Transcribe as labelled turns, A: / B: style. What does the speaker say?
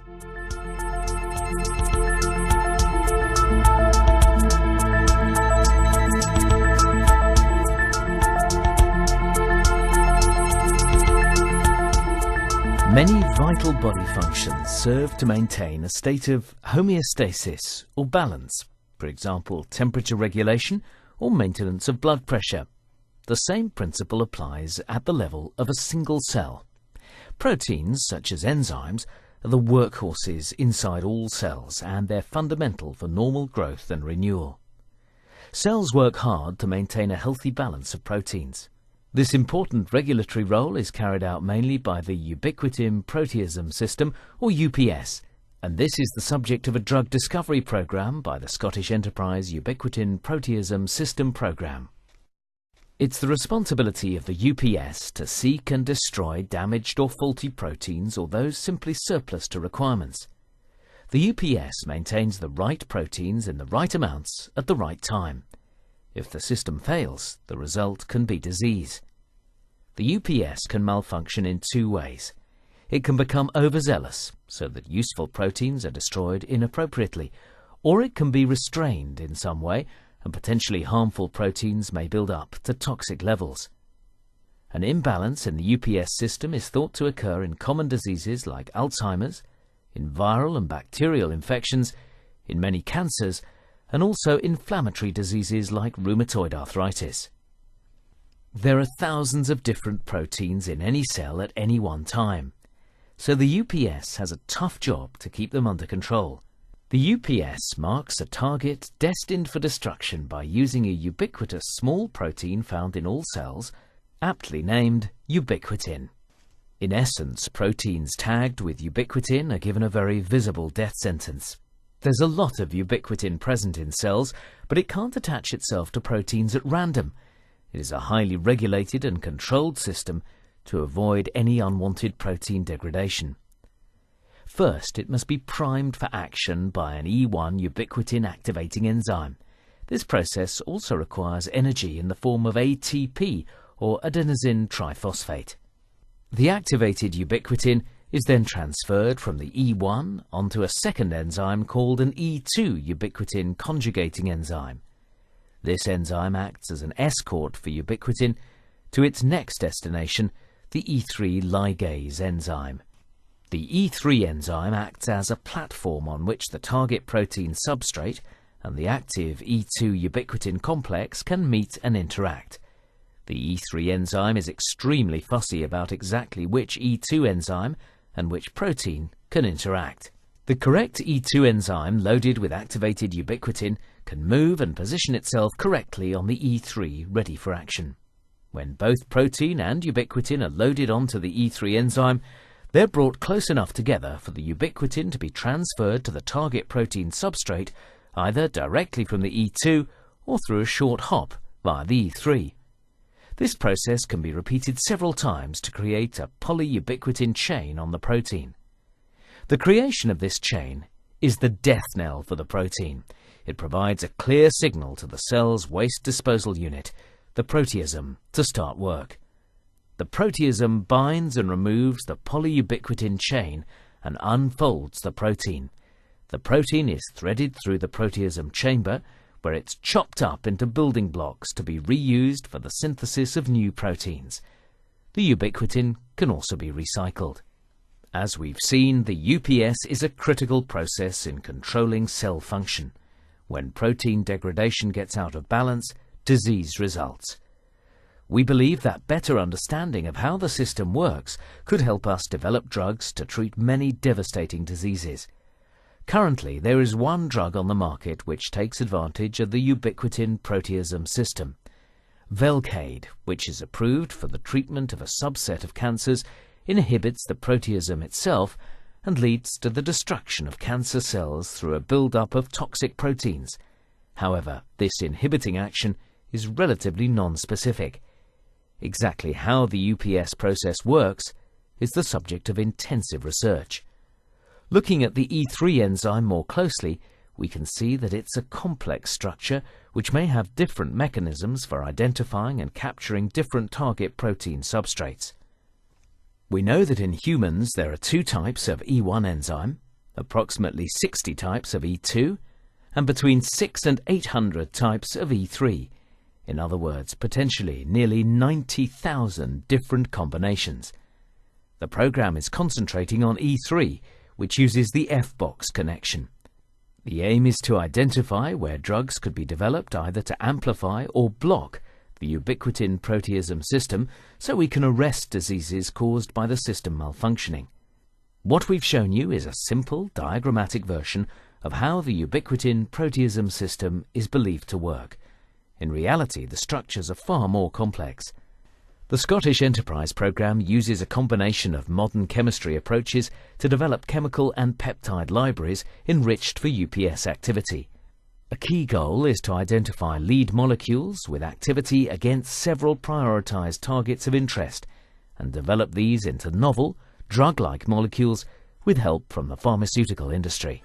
A: Many vital body functions serve to maintain a state of homeostasis or balance, for example, temperature regulation or maintenance of blood pressure. The same principle applies at the level of a single cell. Proteins, such as enzymes, are the workhorses inside all cells, and they're fundamental for normal growth and renewal. Cells work hard to maintain a healthy balance of proteins. This important regulatory role is carried out mainly by the Ubiquitin Proteasome System, or UPS, and this is the subject of a drug discovery programme by the Scottish enterprise Ubiquitin Proteasome System programme. It's the responsibility of the UPS to seek and destroy damaged or faulty proteins or those simply surplus to requirements. The UPS maintains the right proteins in the right amounts at the right time. If the system fails, the result can be disease. The UPS can malfunction in two ways. It can become overzealous, so that useful proteins are destroyed inappropriately, or it can be restrained in some way, and potentially harmful proteins may build up to toxic levels. An imbalance in the UPS system is thought to occur in common diseases like Alzheimer's, in viral and bacterial infections, in many cancers, and also inflammatory diseases like rheumatoid arthritis. There are thousands of different proteins in any cell at any one time, so the UPS has a tough job to keep them under control. The UPS marks a target destined for destruction by using a ubiquitous small protein found in all cells, aptly named ubiquitin. In essence, proteins tagged with ubiquitin are given a very visible death sentence. There's a lot of ubiquitin present in cells, but it can't attach itself to proteins at random. It is a highly regulated and controlled system to avoid any unwanted protein degradation. First, it must be primed for action by an E1 ubiquitin activating enzyme. This process also requires energy in the form of ATP, or adenosine triphosphate. The activated ubiquitin is then transferred from the E1 onto a second enzyme called an E2 ubiquitin conjugating enzyme. This enzyme acts as an escort for ubiquitin to its next destination, the E3 ligase enzyme. The E3 enzyme acts as a platform on which the target protein substrate and the active E2 ubiquitin complex can meet and interact. The E3 enzyme is extremely fussy about exactly which E2 enzyme and which protein can interact. The correct E2 enzyme loaded with activated ubiquitin can move and position itself correctly on the E3 ready for action. When both protein and ubiquitin are loaded onto the E3 enzyme, they're brought close enough together for the ubiquitin to be transferred to the target protein substrate either directly from the E2 or through a short hop via the E3. This process can be repeated several times to create a polyubiquitin chain on the protein. The creation of this chain is the death knell for the protein. It provides a clear signal to the cell's waste disposal unit, the proteasome, to start work. The proteasome binds and removes the polyubiquitin chain and unfolds the protein. The protein is threaded through the proteasome chamber, where it's chopped up into building blocks to be reused for the synthesis of new proteins. The ubiquitin can also be recycled. As we've seen, the UPS is a critical process in controlling cell function. When protein degradation gets out of balance, disease results. We believe that better understanding of how the system works could help us develop drugs to treat many devastating diseases. Currently, there is one drug on the market which takes advantage of the Ubiquitin Proteasome System. Velcade, which is approved for the treatment of a subset of cancers, inhibits the proteasome itself and leads to the destruction of cancer cells through a build-up of toxic proteins. However, this inhibiting action is relatively non-specific. Exactly how the UPS process works is the subject of intensive research. Looking at the E3 enzyme more closely, we can see that it's a complex structure which may have different mechanisms for identifying and capturing different target protein substrates. We know that in humans there are two types of E1 enzyme, approximately 60 types of E2, and between 600 and 800 types of E3. In other words, potentially nearly 90,000 different combinations. The program is concentrating on E3, which uses the F-box connection. The aim is to identify where drugs could be developed either to amplify or block the Ubiquitin Proteasome System so we can arrest diseases caused by the system malfunctioning. What we've shown you is a simple diagrammatic version of how the Ubiquitin Proteasome System is believed to work. In reality, the structures are far more complex. The Scottish Enterprise Programme uses a combination of modern chemistry approaches to develop chemical and peptide libraries enriched for UPS activity. A key goal is to identify lead molecules with activity against several prioritized targets of interest and develop these into novel, drug-like molecules with help from the pharmaceutical industry.